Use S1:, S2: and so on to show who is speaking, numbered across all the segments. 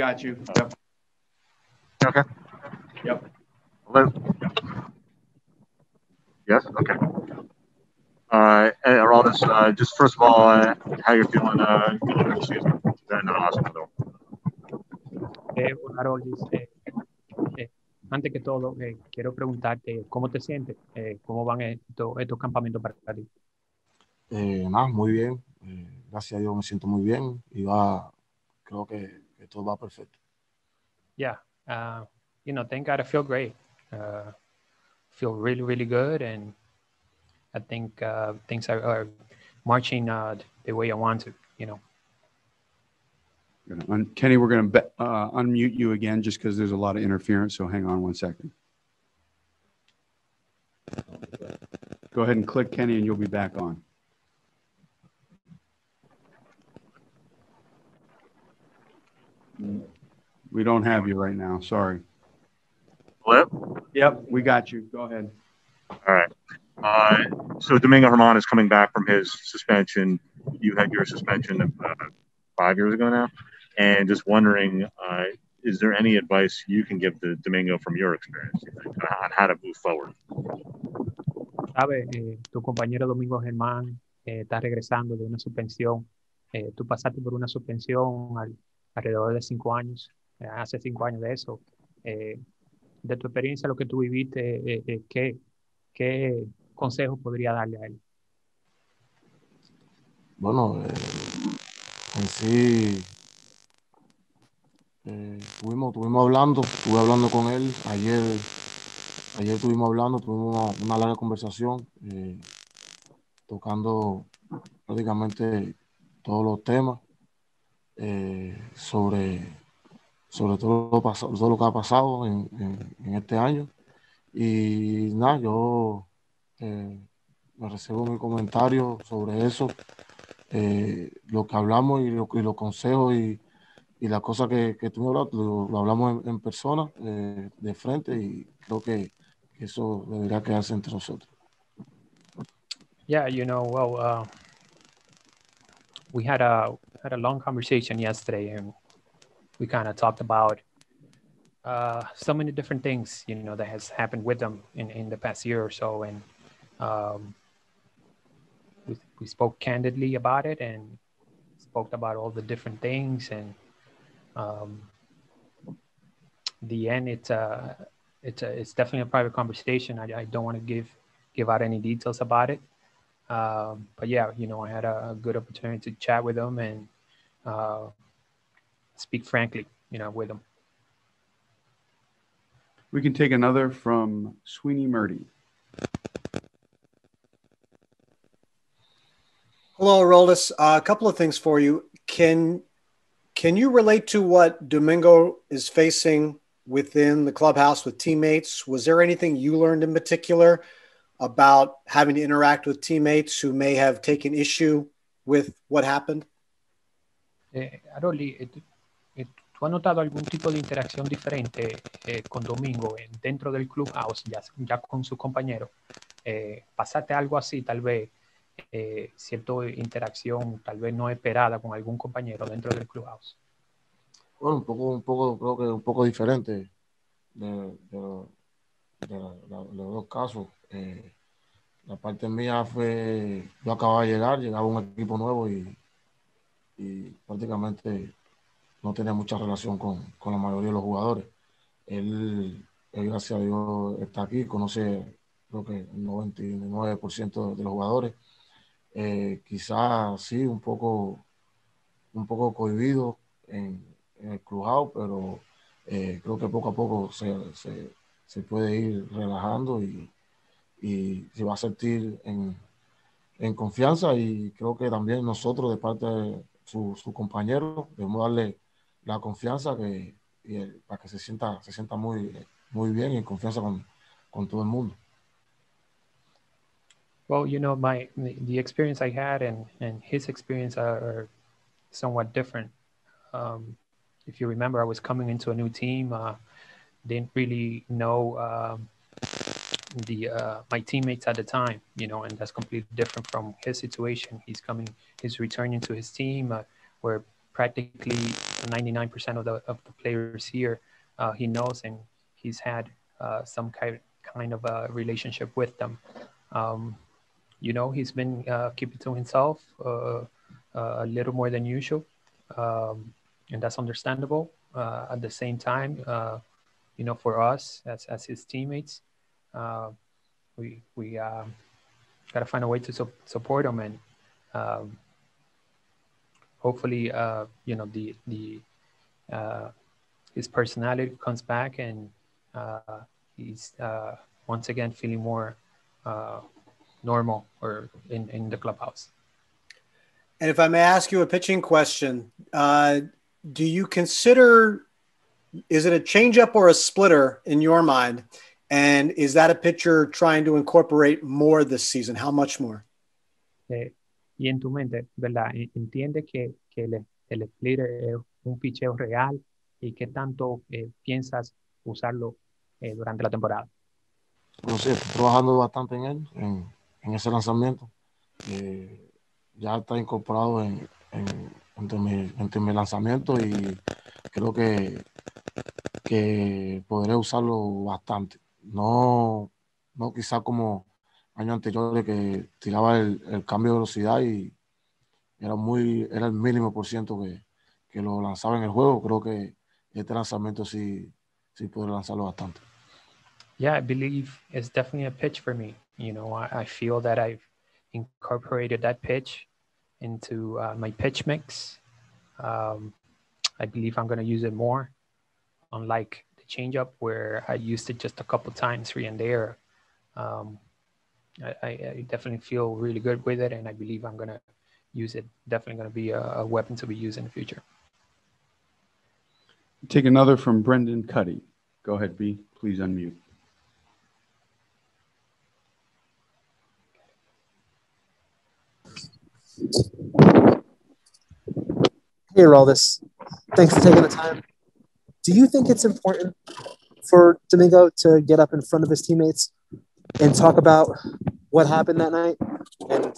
S1: got you. Yep.
S2: Okay.
S1: Yep.
S2: Hello. Yes. Okay. Hey, Aroldis, just first of all, how you're feeling going into the season? Then hospital.
S3: Hola, Aroldis. Eh, Antes que todo, quiero preguntarte cómo te sientes, cómo van estos campamentos para ti.
S4: Nada, muy bien. Gracias a Dios me siento muy bien y creo que todo va perfecto.
S3: Yeah, thank God I feel great. Feel really, really good, and I think things are marching the way I want to.
S1: Kenny, we're going to unmute you again just because there's a lot of interference. So hang on one second. Go ahead and click Kenny and you'll be back on. We don't have you right now. Sorry.
S2: Hello?
S1: Yep, we got you. Go ahead.
S2: All right. So Domingo Germán is coming back from his suspension. You had your suspension 5 years ago now. And just wondering, is there any advice you can give to Domingo from your experience on how to move forward?
S3: Sabes, tu compañero Domingo Germán está regresando de una suspensión. Tú pasaste por una suspensión alrededor de 5 años, hace 5 años de eso. De tu experiencia, lo que tú viviste, ¿qué consejo podría darle a él?
S4: Bueno, en sí, estuve hablando con él. Ayer tuvimos una larga conversación, tocando prácticamente todos los temas sobre todo lo que ha pasado en este año. Y nada, yo me reservo mi comentario sobre eso, lo que hablamos y los consejos y las cosas que tú me hablas, lo hablamos en persona, de frente, y creo que eso debería quedarse entre nosotros.
S3: Yeah, we had a long conversation yesterday, and we kind of talked about so many different things, that has happened with them in the past year or so, and we spoke candidly about it and spoke about all the different things, and the end, it's definitely a private conversation. I don't want to give out any details about it. But yeah, I had a good opportunity to chat with him and speak frankly, with him.
S1: We can take another from Sweeney Murdy.
S5: Hello, Aroldis. A couple of things for you. Can you relate to what Domingo is facing within the clubhouse with teammates? Was there anything you learned in particular about having to interact with teammates who may have taken issue with what happened?
S3: Aroli, ¿tú has notado algún tipo de interacción diferente con Domingo dentro del clubhouse, ya con sus compañeros? ¿Pasaste algo así, tal vez, cierta interacción, tal vez no esperada con algún compañero dentro del clubhouse?
S4: Bueno, creo que un poco diferente de los dos casos. La parte mía fue, yo acababa de llegar, llegaba un equipo nuevo y prácticamente no tenía mucha relación con la mayoría de los jugadores. Él, gracias a Dios, está aquí, conoce creo que el 99% de los jugadores. Quizás sí, un poco cohibido en el clubhouse, pero creo que poco a poco se puede ir relajando y se va a sentir en confianza, y creo que también nosotros, de parte de sus compañeros, debemos darle la confianza para que se sienta muy bien y en confianza con todo el mundo.
S3: Well, the experience I had and his experience are somewhat different. If you remember, I was coming into a new team, didn't really know my teammates at the time, and that's completely different from his situation. He's returning to his team, where practically 99% of the players here he knows, and he's had some kind of a relationship with them. He's been keeping to himself a little more than usual, and that's understandable. At the same time, for us as his teammates, we got to find a way to support him, and hopefully, his personality comes back, and he's once again feeling more normal or in the clubhouse.
S5: And if I may ask you a pitching question, do you consider, is it a changeup or a splitter in your mind? And is that a pitcher trying to incorporate more this season? How much more?
S3: Y en tu mente, ¿verdad? Entiende que el splitter es un picheo real, y qué tanto piensas usarlo durante la temporada.
S4: No sé, estoy trabajando bastante en él, en ese lanzamiento. Ya está incorporado entre mi lanzamiento, y creo que podré usarlo bastante. No quizá como años anteriores, que tiraba el cambio de velocidad y era el mínimo por ciento que lo lanzaba en el juego. Creo que este lanzamiento sí podré lanzarlo bastante.
S3: Yeah, I believe it's definitely a pitch for me. I feel that I've incorporated that pitch into my pitch mix. I believe I'm going to use it more, unlike the changeup where I used it just a couple times here and there. I definitely feel really good with it, and I believe I'm going to use it. Definitely going to be a weapon to be used in the future.
S1: Take another from Brendan Cuddy. Go ahead, B. Please unmute.
S6: Hey, Aroldis. Thanks for taking the time. Do you think it's important for Domingo to get up in front of his teammates and talk about what happened that night and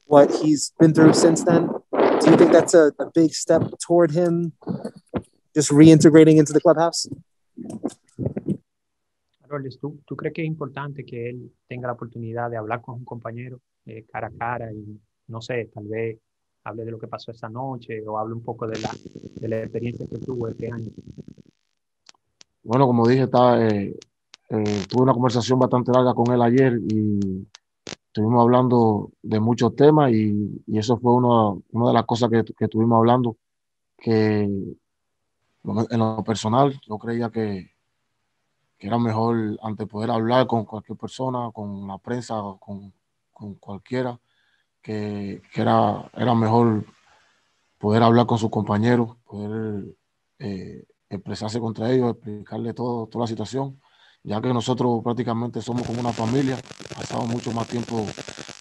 S6: what he's been through since then? Do you think that's a big step toward him just reintegrating into the clubhouse?
S3: Aroldis, ¿tú crees que es importante que él tenga la oportunidad de hablar con un compañero cara a cara y, no sé, tal vez hable de lo que pasó esa noche o hable un poco de la experiencia que tuvo este año?
S4: Bueno, como dije, tuve una conversación bastante larga con él ayer, y estuvimos hablando de muchos temas, y eso fue una de las cosas que estuvimos hablando, que en lo personal yo creía que era mejor, antes de poder hablar con cualquier persona, con la prensa, con cualquiera, que era mejor poder hablar con sus compañeros, poder expresarse contra ellos, explicarle toda la situación, ya que nosotros prácticamente somos como una familia. Pasamos mucho más tiempo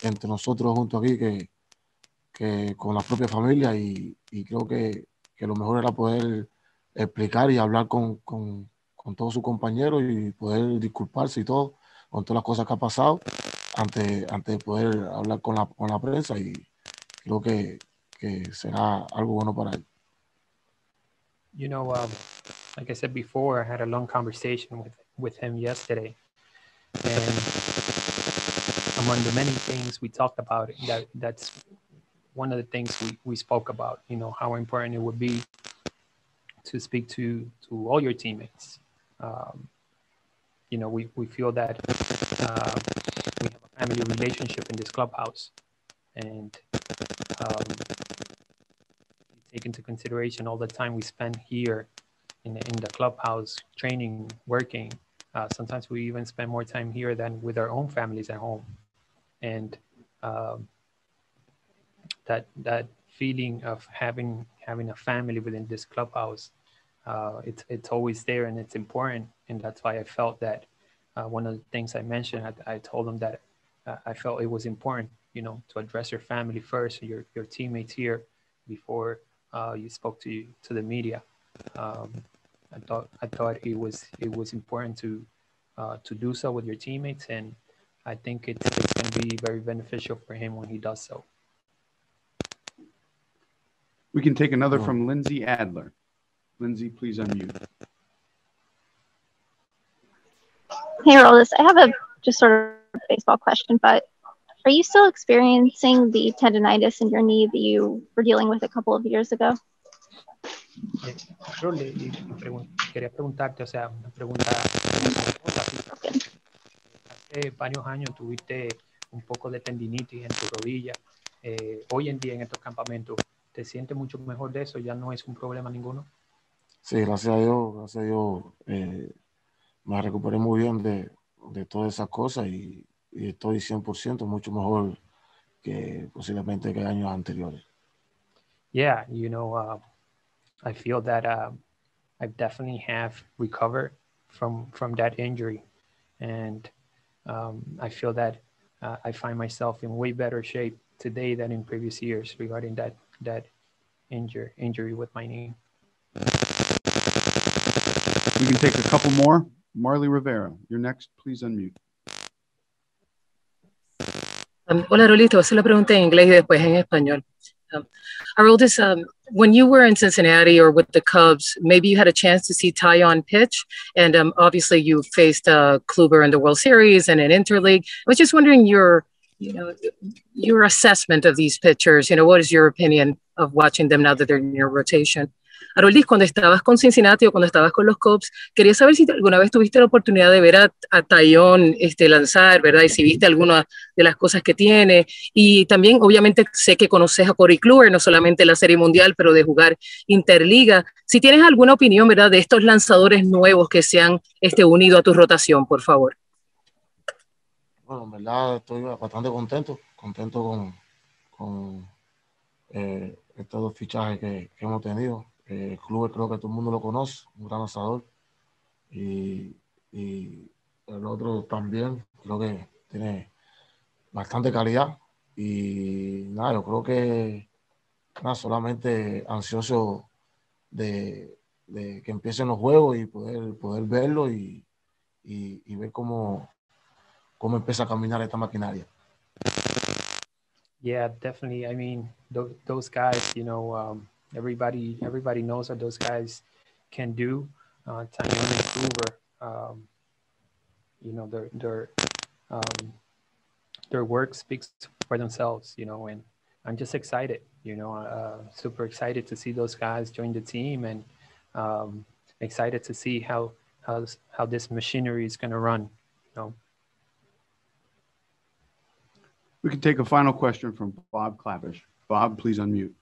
S4: entre nosotros juntos aquí que con la propia familia, y creo que lo mejor era poder explicar y hablar con todos sus compañeros y poder disculparse y todo con todas las cosas que ha pasado antes de poder hablar con la prensa, y creo que será algo bueno para él.
S3: Like I said before, I had a long conversation with him yesterday, and among the many things we talked about, that's one of the things we spoke about, how important it would be to speak to all your teammates. We feel that we have a family relationship in this clubhouse, and take into consideration all the time we spend here in the clubhouse, training, working. Sometimes we even spend more time here than with our own families at home. And that feeling of having a family within this clubhouse, it's always there, and it's important. And that's why I felt that one of the things I mentioned, I told them that I felt it was important, to address your family first, your teammates here, before you spoke to the media. I thought it was important to do so with your teammates, and I think it's going to be very beneficial for him when he does so.
S1: We can take another from Lindsay Adler. Lindsay, please unmute.
S7: Hey, Aroldis, I have a just sort of baseball question, but are you still experiencing the tendonitis in your knee that you were dealing with a couple of years ago?
S3: Quería preguntarte, o sea, una pregunta. Hace varios años tuviste un poco de tendinitis en tu rodilla. Hoy en día en estos campamentos, ¿te sientes mucho mejor de eso? ¿Ya no es un problema ninguno?
S4: Sí, gracias a Dios, me recuperé muy bien de todas esas cosas y estoy 100% mucho mejor que posiblemente que años anteriores.
S3: Yeah, you know, I feel that I definitely have recovered from that injury, and I feel that I find myself in way better shape today than in previous years regarding that injury with my knee.
S1: We can take a couple more. Marley Rivera, you're next. Please unmute.
S8: Hola, Aroldis, te voy a hacer la pregunta en inglés y después en español. Aroldis, when you were in Cincinnati or with the Cubs, maybe you had a chance to see Taillon pitch, and obviously you faced Kluber in the World Series and in Interleague. I was just wondering your assessment of these pitchers. You know, what is your opinion of watching them now that they're in your rotation? Aroldis, cuando estabas con Cincinnati o cuando estabas con los Cubs, quería saber si alguna vez tuviste la oportunidad de ver a Taillon lanzar, ¿verdad? Y si viste alguna de las cosas que tiene. Y también, obviamente, sé que conoces a Corey Kluber, no solamente la Serie Mundial, pero de jugar Interliga. Si tienes alguna opinión, ¿verdad?, de estos lanzadores nuevos que se han unido a tu rotación, por favor.
S4: Bueno, en verdad estoy bastante contento con estos dos fichajes que hemos tenido. Kluber creo que todo el mundo lo conoce, un gran lanzador. Y el otro también, creo que tiene bastante calidad. Y nada, yo creo que solamente ansioso de que empiecen los juegos y poder verlo y ver cómo empieza a caminar esta maquinaria.
S3: Yeah, definitely. I mean, those guys, you know, everybody knows what those guys can do. Taillon and Kluber, you know, their work speaks for themselves, you know, and I'm just excited, you know, super excited to see those guys join the team, and excited to see how this machinery is going to run, you know.
S1: We can take a final question from Bob Clappish. Bob, please unmute.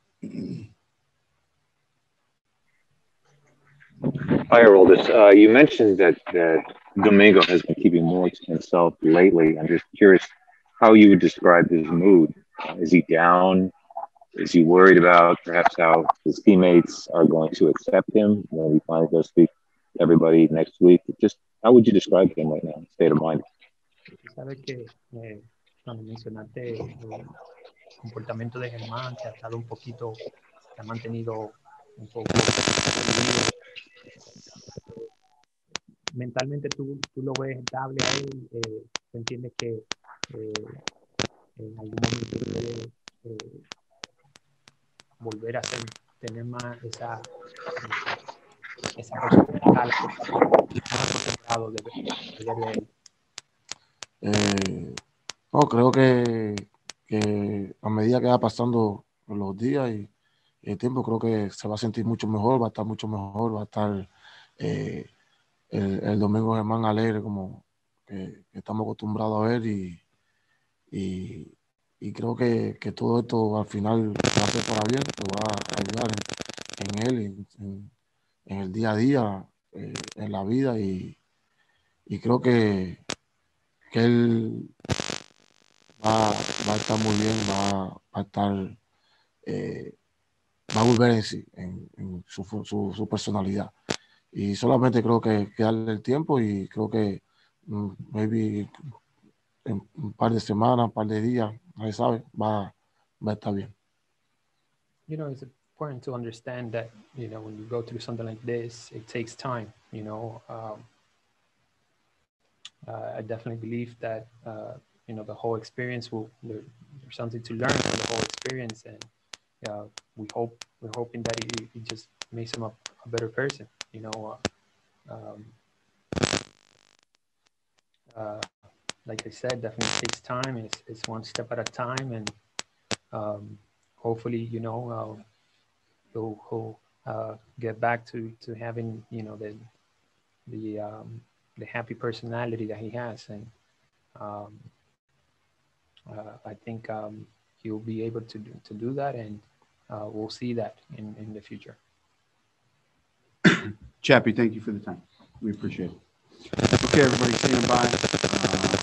S9: Hi, Aroldis. You mentioned that Domingo has been keeping more to himself lately. I'm just curious how you would describe his mood. Is he down? Is he worried about perhaps how his teammates are going to accept him when he finally goes speak to everybody next week? Just how would you describe him right now, state of mind?
S3: Cuando mencionaste el comportamiento de Germán, que ha estado un poquito, se ha mantenido un poco mentalmente, tú lo ves estable a él, tú entiendes que en algún momento puede volver a tener más esa personalidad, más concentrado de él.
S4: No, creo que a medida que va pasando los días y el tiempo, creo que se va a sentir mucho mejor, va a estar mucho mejor, va a estar el Domingo Germán alegre como que estamos acostumbrados a ver y creo que todo esto al final va a ser para bien, que va a ayudar en él, en el día a día, en la vida y creo que él va a estar muy bien, va a estar, va a volver en sí, en su personalidad. Y solamente creo que darle el tiempo y creo que maybe en un par de semanas, un par de días, nadie sabe, va a estar bien.
S3: You know, it's important to understand that, you know, when you go through something like this, it takes time, you know. I definitely believe that, you know, the whole experience there's something to learn from the whole experience. And we're hoping that it just makes him a better person. You know, like I said, definitely takes time. It's one step at a time, and hopefully, you know, he'll get back to having, you know, the happy personality that he has, and I think he'll be able to do that, and we'll see that in the future.
S1: Chappie, thank you for the time. We appreciate it. Okay, everybody, stand by.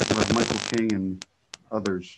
S1: We'll have Michael King and others.